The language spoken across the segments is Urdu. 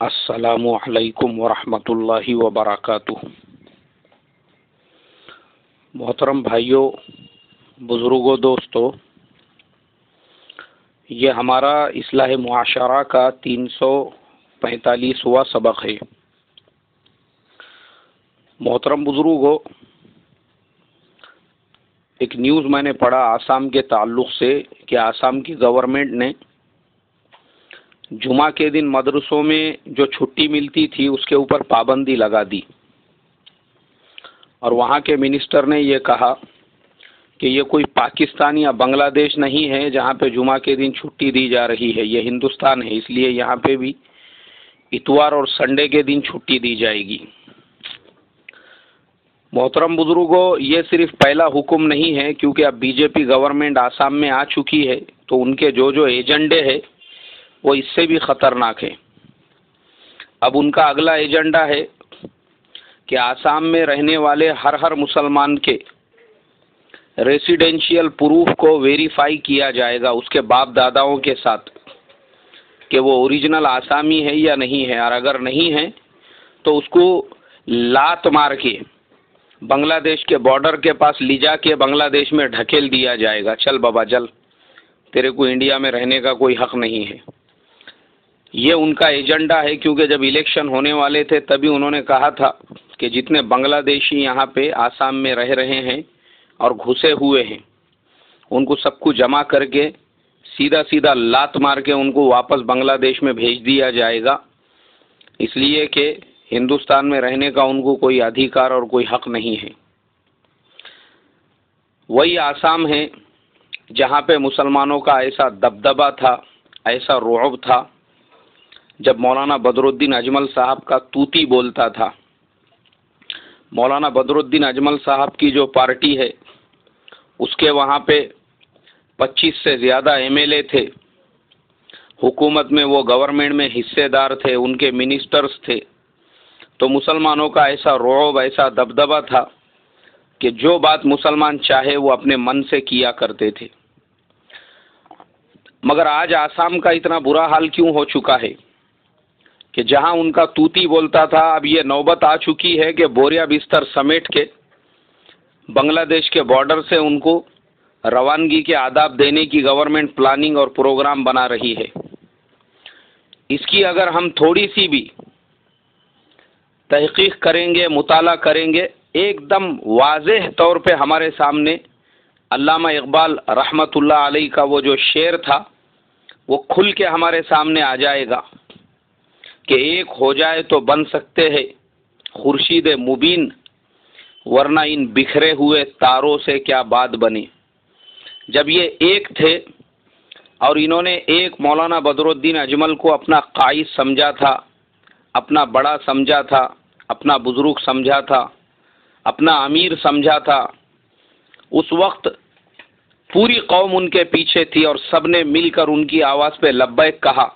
السلام علیکم ورحمۃ اللہ وبرکاتہ۔ محترم بھائیوں، بزرگوں، دوستوں، یہ ہمارا اصلاح معاشرہ کا 345واں سبق ہے۔ محترم بزرگوں، ایک نیوز میں نے پڑھا آسام کے تعلق سے کہ آسام کی گورنمنٹ نے جمعہ کے دن مدرسوں میں جو چھٹی ملتی تھی اس کے اوپر پابندی لگا دی، اور وہاں کے منسٹر نے یہ کہا کہ یہ کوئی پاکستان یا بنگلہ دیش نہیں ہے جہاں پہ جمعہ کے دن چھٹی دی جا رہی ہے، یہ ہندوستان ہے، اس لیے یہاں پہ بھی اتوار اور سنڈے کے دن چھٹی دی جائے گی۔ محترم بزرگوں، یہ صرف پہلا حکم نہیں ہے، کیونکہ اب B J P government Assam میں آ چکی ہے، تو ان کے جو ایجنڈے ہیں وہ اس سے بھی خطرناک ہے۔ اب ان کا اگلا ایجنڈا ہے کہ آسام میں رہنے والے ہر مسلمان کے ریسیڈینشیل پروف کو ویریفائی کیا جائے گا اس کے باپ داداؤں کے ساتھ کہ وہ اوریجنل آسامی ہے یا نہیں ہے، اور اگر نہیں ہے تو اس کو لات مار کے بنگلہ دیش کے بارڈر کے پاس لے جا کے بنگلہ دیش میں ڈھکیل دیا جائے گا، چل بابا چل، تیرے کو انڈیا میں رہنے کا کوئی حق نہیں ہے۔ یہ ان کا ایجنڈا ہے، کیونکہ جب الیکشن ہونے والے تھے تبھی انہوں نے کہا تھا کہ جتنے بنگلہ دیشی یہاں پہ آسام میں رہ رہے ہیں اور گھسے ہوئے ہیں ان کو سب کو جمع کر کے سیدھا لات مار کے ان کو واپس بنگلہ دیش میں بھیج دیا جائے گا، اس لیے کہ ہندوستان میں رہنے کا ان کو کوئی ادھیکار اور کوئی حق نہیں ہے۔ وہی آسام ہے جہاں پہ مسلمانوں کا ایسا دبدبہ تھا، ایسا رعب تھا، جب مولانا بدر الدین اجمل صاحب کا طوطی بولتا تھا۔ مولانا بدر الدین اجمل صاحب کی جو پارٹی ہے اس کے وہاں پہ 25 سے زیادہ ایم ایل اے تھے، حکومت میں وہ گورنمنٹ میں حصے دار تھے، ان کے منسٹرز تھے، تو مسلمانوں کا ایسا رعب، ایسا دبدبہ تھا کہ جو بات مسلمان چاہے وہ اپنے من سے کیا کرتے تھے۔ مگر آج آسام کا اتنا برا حال کیوں ہو چکا ہے کہ جہاں ان کا طوطی بولتا تھا، اب یہ نوبت آ چکی ہے کہ بوریا بستر سمیٹ کے بنگلہ دیش کے بارڈر سے ان کو روانگی کے آداب دینے کی گورنمنٹ پلاننگ اور پروگرام بنا رہی ہے۔ اس کی اگر ہم تھوڑی سی بھی تحقیق کریں گے، مطالعہ کریں گے، ایک دم واضح طور پہ ہمارے سامنے علامہ اقبال رحمۃ اللہ علیہ کا وہ جو شعر تھا وہ کھل کے ہمارے سامنے آ جائے گا کہ ایک ہو جائے تو بن سکتے ہیں خورشید مبین، ورنہ ان بکھرے ہوئے تاروں سے کیا بات بنے۔ جب یہ ایک تھے اور انہوں نے ایک مولانا بدر الدین اجمل کو اپنا قائد سمجھا تھا، اپنا بڑا سمجھا تھا، اپنا بزرگ سمجھا تھا، اپنا امیر سمجھا تھا، اس وقت پوری قوم ان کے پیچھے تھی اور سب نے مل کر ان کی آواز پہ لبیک کہا،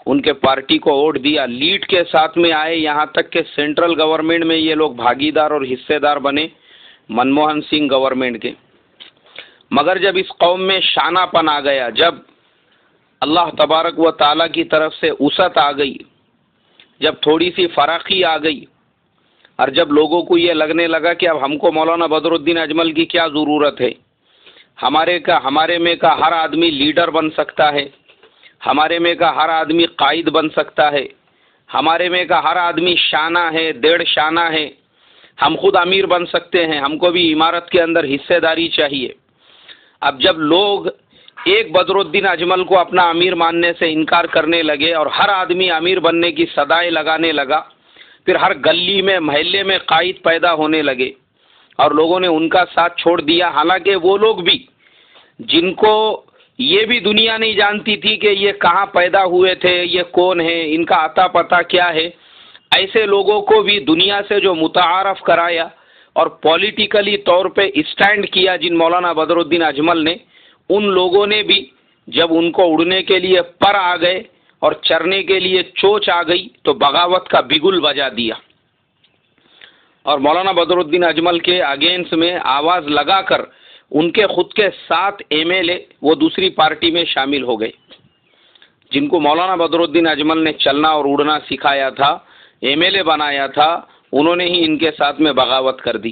ان کے پارٹی کو ووٹ دیا، لیڈ کے ساتھ میں آئے، یہاں تک کہ سینٹرل گورنمنٹ میں یہ لوگ بھاگیدار اور حصے دار بنے منموہن سنگھ گورنمنٹ کے۔ مگر جب اس قوم میں شانہ پن آ گیا، جب اللہ تبارک و تعالیٰ کی طرف سے وسعت آ گئی، جب تھوڑی سی فراخی آ گئی، اور جب لوگوں کو یہ لگنے لگا کہ اب ہم کو مولانا بدر الدین اجمل کی کیا ضرورت ہے، ہمارے میں کا ہر آدمی لیڈر بن سکتا ہے، ہمارے میں کا ہر آدمی قائد بن سکتا ہے، ہمارے میں کا ہر آدمی شانہ ہے، 1.5 شانہ ہے، ہم خود امیر بن سکتے ہیں، ہم کو بھی عمارت کے اندر حصے داری چاہیے۔ اب جب لوگ ایک بدر الدین اجمل کو اپنا امیر ماننے سے انکار کرنے لگے اور ہر آدمی امیر بننے کی صدائیں لگانے لگا، پھر ہر گلی میں، محلے میں قائد پیدا ہونے لگے اور لوگوں نے ان کا ساتھ چھوڑ دیا، حالانکہ وہ لوگ بھی جن کو یہ بھی دنیا نہیں جانتی تھی کہ یہ کہاں پیدا ہوئے تھے، یہ کون ہیں، ان کا عطا پتہ کیا ہے، ایسے لوگوں کو بھی دنیا سے جو متعارف کرایا اور پولیٹیکلی طور پہ اسٹینڈ کیا جن مولانا بدر الدین اجمل نے، ان لوگوں نے بھی جب ان کو اڑنے کے لیے پر آ گئے اور چرنے کے لیے چوچ آ گئی تو بغاوت کا بگل بجا دیا، اور مولانا بدر الدین اجمل کے اگینسٹ میں آواز لگا کر ان کے خود کے 7 ایم ایل اے وہ دوسری پارٹی میں شامل ہو گئے۔ جن کو مولانا بدرالدین اجمل نے چلنا اور اڑنا سکھایا تھا، MLA بنایا تھا، انہوں نے ہی ان کے ساتھ میں بغاوت کر دی.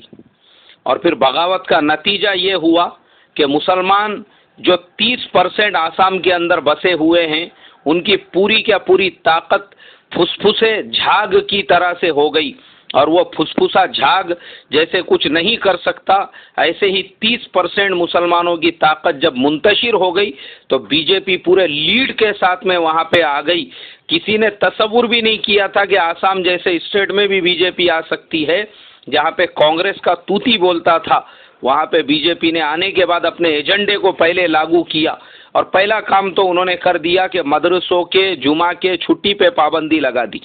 اور پھر بغاوت کا نتیجہ یہ ہوا کہ مسلمان جو 30% آسام کے اندر بسے ہوئے ہیں، ان کی پوری کیا پوری طاقت پھسپھسے جھاگ کی طرح سے ہو گئی، اور وہ پھسپھسا جھاگ جیسے کچھ نہیں کر سکتا، ایسے ہی 30% مسلمانوں کی طاقت جب منتشر ہو گئی تو BJP پورے لیڈ کے ساتھ میں وہاں پہ آ گئی. کسی نے تصور بھی نہیں کیا تھا کہ آسام جیسے اسٹیٹ میں بھی BJP آ سکتی ہے، جہاں پہ کانگریس کا توتی بولتا تھا، وہاں پہ BJP نے آنے کے بعد اپنے ایجنڈے کو پہلے لاگو کیا، اور پہلا کام تو انہوں نے کر دیا کہ مدرسوں کے جمعہ کے چھٹی پہ پابندی لگا دی.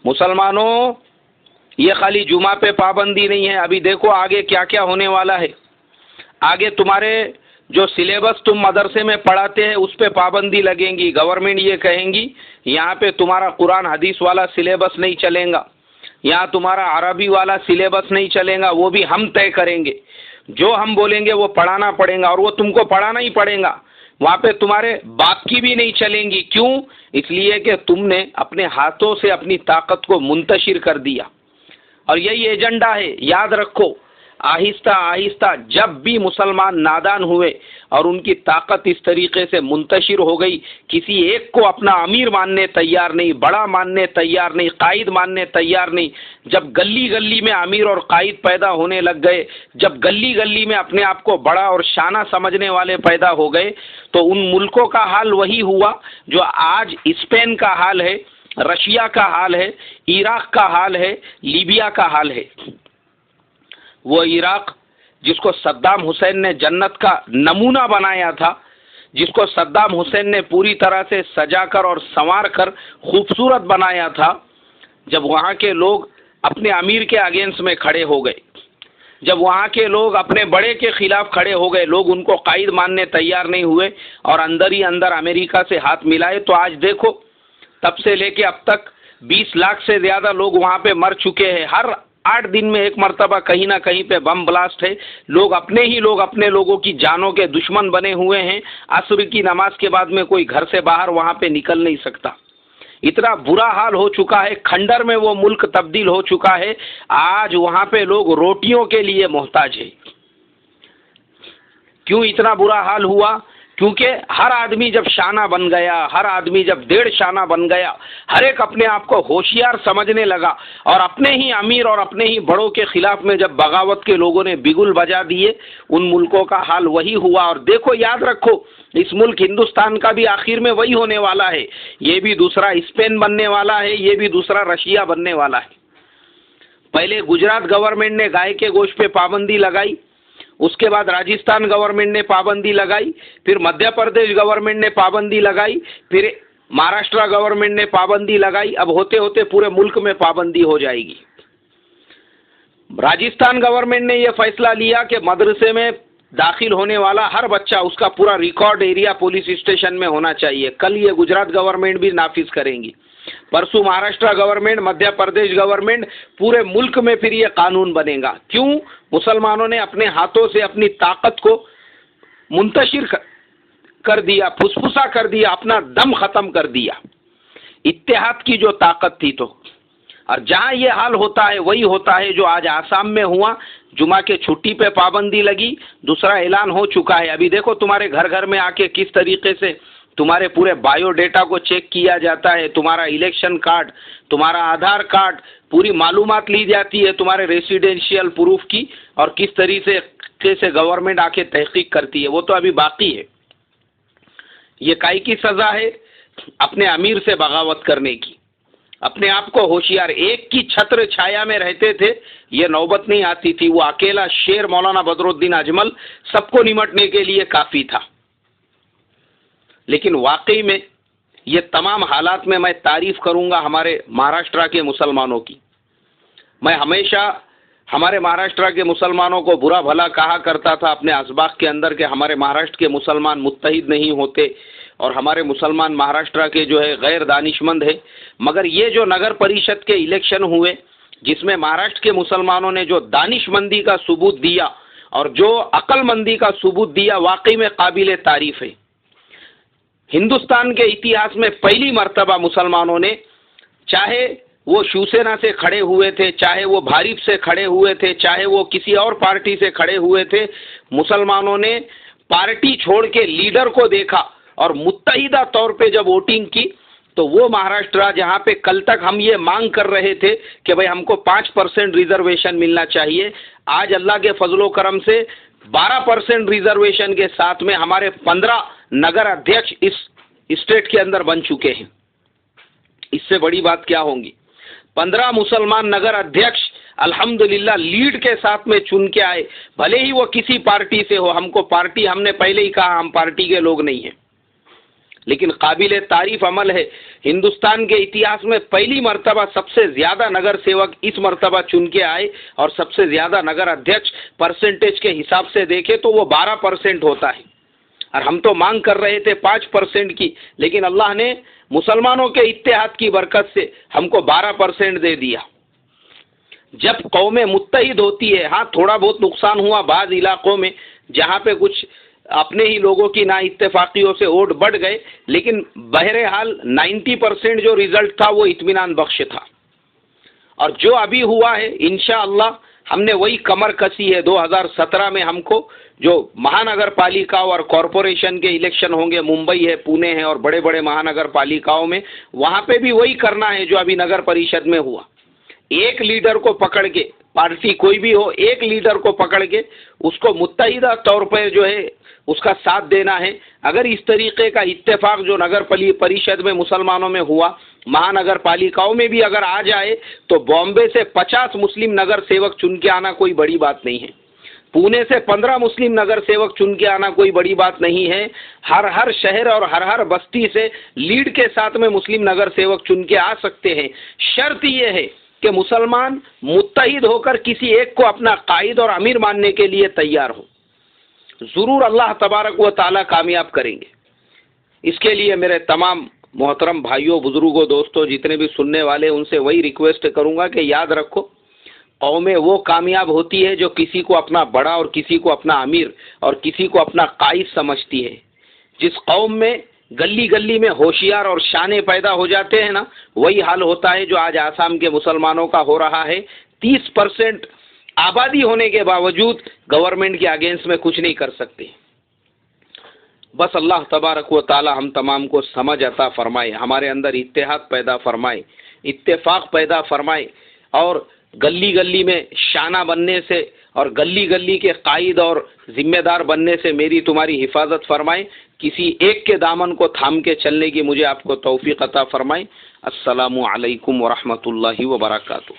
مسلمانوں، یہ خالی جمعہ پہ پابندی نہیں ہے، ابھی دیکھو آگے کیا کیا ہونے والا ہے. آگے تمہارے جو سلیبس تم مدرسے میں پڑھاتے ہیں اس پہ پابندی لگیں گی. گورنمنٹ یہ کہیں گی یہاں پہ تمہارا قرآن حدیث والا سلیبس نہیں چلے گا، یہاں تمہارا عربی والا سلیبس نہیں چلے گا، وہ بھی ہم طے کریں گے. جو ہم بولیں گے وہ پڑھانا پڑے گا، اور وہ تم کو پڑھانا ہی پڑے گا. وہاں پہ تمہارے باپ کی بھی نہیں چلیں گی. کیوں؟ اس لیے کہ تم نے اپنے ہاتھوں سے اپنی طاقت کو منتشر کر دیا. اور یہی ایجنڈا ہے، یاد رکھو. آہستہ آہستہ جب بھی مسلمان نادان ہوئے اور ان کی طاقت اس طریقے سے منتشر ہو گئی، کسی ایک کو اپنا امیر ماننے تیار نہیں، بڑا ماننے تیار نہیں، قائد ماننے تیار نہیں. جب گلی گلی میں امیر اور قائد پیدا ہونے لگ گئے، جب گلی گلی میں اپنے آپ کو بڑا اور شانہ سمجھنے والے پیدا ہو گئے، تو ان ملکوں کا حال وہی ہوا جو آج اسپین کا حال ہے، رشیا کا حال ہے، عراق کا حال ہے، لیبیا کا حال ہے. وہ عراق جس کو صدام حسین نے جنت کا نمونہ بنایا تھا، جس کو صدام حسین نے پوری طرح سے سجا کر اور سنوار کر خوبصورت بنایا تھا، جب وہاں کے لوگ اپنے امیر کے اگینسٹ میں کھڑے ہو گئے، جب وہاں کے لوگ اپنے بڑے کے خلاف کھڑے ہو گئے، لوگ ان کو قائد ماننے تیار نہیں ہوئے اور اندر ہی اندر امریکہ سے ہاتھ ملائے، تو آج دیکھو تب سے لے کے اب تک 20 لاکھ سے زیادہ لوگ وہاں پہ مر چکے ہیں. ہر 8 دن میں ایک مرتبہ کہیں نہ کہیں پہ بم بلاسٹ ہے. لوگ اپنے لوگوں کی جانوں کے دشمن بنے ہوئے ہیں. عصر کی نماز کے بعد میں کوئی گھر سے باہر وہاں پہ نکل نہیں سکتا. اتنا برا حال ہو چکا ہے، کھنڈر میں وہ ملک تبدیل ہو چکا ہے. آج وہاں پہ لوگ روٹیوں کے لیے محتاج ہے. کیوں اتنا برا حال ہوا؟ کیونکہ ہر آدمی جب شانہ بن گیا، ہر آدمی جب 1.5 شانہ بن گیا، ہر ایک اپنے آپ کو ہوشیار سمجھنے لگا، اور اپنے ہی امیر اور اپنے ہی بڑوں کے خلاف میں جب بغاوت کے لوگوں نے بگل بجا دیے، ان ملکوں کا حال وہی ہوا. اور دیکھو، یاد رکھو، اس ملک ہندوستان کا بھی آخر میں وہی ہونے والا ہے. یہ بھی دوسرا اسپین بننے والا ہے، یہ بھی دوسرا رشیا بننے والا ہے. پہلے گجرات گورنمنٹ نے گائے کے گوشت پہ پابندی لگائی، اس کے بعد راجستھان گورنمنٹ نے پابندی لگائی، پھر مدھیہ پردیش گورنمنٹ نے پابندی لگائی، پھر مہاراشٹرا گورنمنٹ نے پابندی لگائی. اب ہوتے ہوتے پورے ملک میں پابندی ہو جائے گی. راجستھان گورنمنٹ نے یہ فیصلہ لیا کہ مدرسے میں داخل ہونے والا ہر بچہ، اس کا پورا ریکارڈ ایریا پولیس اسٹیشن میں ہونا چاہیے. کل یہ گجرات گورنمنٹ بھی نافذ کریں گی. پرسوں مہاراشٹرا گورنمنٹ، مدھیہ پردیش گورنمنٹ، پورے ملک میں پھر یہ قانون بنے گا. کیوں؟ مسلمانوں نے اپنے ہاتھوں سے اپنی طاقت کو منتشر کر دیا، پھسپھسا کر دیا، اپنا دم ختم کر دیا. اتحاد کی جو طاقت تھی. تو اور جہاں یہ حال ہوتا ہے وہی ہوتا ہے جو آج آسام میں ہوا. جمعہ کے چھٹی پہ پابندی لگی، دوسرا اعلان ہو چکا ہے. ابھی دیکھو تمہارے گھر گھر میں آ کے کس طریقے سے تمہارے پورے بایو ڈیٹا کو چیک کیا جاتا ہے، تمہارا الیکشن کارڈ، تمہارا آدھار کارڈ، پوری معلومات لی جاتی ہے تمہارے ریسیڈینشیل پروف کی، اور کس طریقے سے گورنمنٹ آ کے تحقیق کرتی ہے. وہ تو ابھی باقی ہے. یہ کائی کی سزا ہے؟ اپنے امیر سے بغاوت کرنے کی. اپنے آپ کو ہوشیار، ایک کی چھتر چھایا میں رہتے تھے، یہ نوبت نہیں آتی تھی. وہ اکیلا شیر مولانا بدرالدین اجمل سب کو نمٹنے کے لیے کافی تھا. لیکن واقعی میں یہ تمام حالات میں تعریف کروں گا ہمارے مہاراشٹرا کے مسلمانوں کی. میں ہمیشہ ہمارے مہاراشٹرا کے مسلمانوں کو برا بھلا کہا کرتا تھا اپنے اسباق کے اندر کہ ہمارے مہاراشٹر کے مسلمان متحد نہیں ہوتے، اور ہمارے مسلمان مہاراشٹرا کے جو ہے غیر دانش مند ہے. مگر یہ جو نگر پریشد کے الیکشن ہوئے، جس میں مہاراشٹر کے مسلمانوں نے جو دانش مندی کا ثبوت دیا اور جو عقل مندی کا ثبوت دیا، واقعی میں قابل تعریف ہے. ہندوستان کے اتہاس میں پہلی مرتبہ مسلمانوں نے، چاہے وہ شیوسینا سے کھڑے ہوئے تھے، چاہے وہ بھاریپ سے کھڑے ہوئے تھے، چاہے وہ کسی اور پارٹی سے کھڑے ہوئے تھے، مسلمانوں نے پارٹی چھوڑ کے لیڈر کو دیکھا اور متحدہ طور پہ جب ووٹنگ کی تو وہ مہاراشٹرا جہاں پہ کل تک ہم یہ مانگ کر رہے تھے کہ بھئی ہم کو 5% ریزرویشن ملنا چاہیے، آج اللہ کے فضل و کرم سے 12% ریزرویشن کے ساتھ میں ہمارے 15 نگر ادھیکش اس اسٹیٹ کے اندر بن چکے ہیں۔ اس سے بڑی بات کیا ہوں گی؟ 15 مسلمان نگر ادھیکش الحمدللہ لیڈ کے ساتھ میں چن کے آئے، بھلے ہی وہ کسی پارٹی سے ہو، ہم نے پہلے ہی کہا ہم پارٹی کے لوگ نہیں ہیں، لیکن قابل تعریف عمل ہے۔ ہندوستان کے اتہاس میں پہلی مرتبہ سب سے زیادہ نگر سیوک اس مرتبہ چن کے آئے، اور سب سے زیادہ نگر ادھیکش پرسنٹیج کے حساب سے دیکھے تو وہ 12% ہوتا ہے، اور ہم تو مانگ کر رہے تھے 5% کی، لیکن اللہ نے مسلمانوں کے اتحاد کی برکت سے ہم کو 12% دے دیا۔ جب قومیں متحد ہوتی ہے، ہاں تھوڑا بہت نقصان ہوا بعض علاقوں میں جہاں پہ کچھ اپنے ہی لوگوں کی نا اتفاقیوں سے ووٹ بڑھ گئے، لیکن بہرحال 90% جو رزلٹ تھا وہ اطمینان بخش تھا۔ اور جو ابھی ہوا ہے انشاءاللہ ہم نے وہی کمر کسی ہے۔ 2017 میں ہم کو جو مہانگر پالیکا اور کارپوریشن کے الیکشن ہوں گے، ممبئی ہے، پونے ہے اور بڑے بڑے مہانگر پالیکاؤں میں، وہاں پہ بھی وہی کرنا ہے جو ابھی نگر پریشد میں ہوا۔ ایک لیڈر کو پکڑ کے، پارٹی کوئی بھی ہو، ایک لیڈر کو پکڑ کے اس کو متحدہ طور پہ جو ہے اس کا ساتھ دینا ہے۔ اگر اس طریقے کا اتفاق جو نگر پریشد میں مسلمانوں میں ہوا، مہانگر پالیکاؤں میں بھی اگر آ جائے تو بامبے سے 50 مسلم نگر سیوک چن کے آنا کوئی بڑی بات نہیں ہے، پونے سے 15 مسلم نگر سیوک چن کے آنا کوئی بڑی بات نہیں ہے۔ ہر شہر اور ہر بستی سے لیڈ کے ساتھ میں مسلم نگر سیوک چن کے آ سکتے ہیں۔ شرط یہ ہے کہ مسلمان متحد ہو کر کسی ایک کو اپنا قائد اور امیر ماننے کے لیے تیار ہو، ضرور اللہ تبارک و تعالی کامیاب کریں گے۔ اس کے لیے میرے تمام محترم بھائیوں، بزرگوں، دوستوں، جتنے بھی سننے والے، ان سے وہی ریکویسٹ کروں گا کہ یاد رکھو، قومیں وہ کامیاب ہوتی ہے جو کسی کو اپنا بڑا اور کسی کو اپنا امیر اور کسی کو اپنا قائد سمجھتی ہے۔ جس قوم میں گلی گلی میں ہوشیار اور شانے پیدا ہو جاتے ہیں نا، وہی حال ہوتا ہے جو آج آسام کے مسلمانوں کا ہو رہا ہے۔ 30% آبادی ہونے کے باوجود گورنمنٹ کے اگینسٹ میں کچھ نہیں کر سکتے۔ بس اللہ تبارک و تعالی ہم تمام کو سمجھ عطا فرمائے، ہمارے اندر اتحاد پیدا فرمائے، اتفاق پیدا فرمائے، اور گلی گلی میں شانہ بننے سے اور گلی گلی کے قائد اور ذمہ دار بننے سے میری تمہاری حفاظت فرمائے۔ کسی ایک کے دامن کو تھام کے چلنے کی مجھے آپ کو توفیق عطا فرمائے۔ السلام علیکم ورحمۃ اللہ وبرکاتہ۔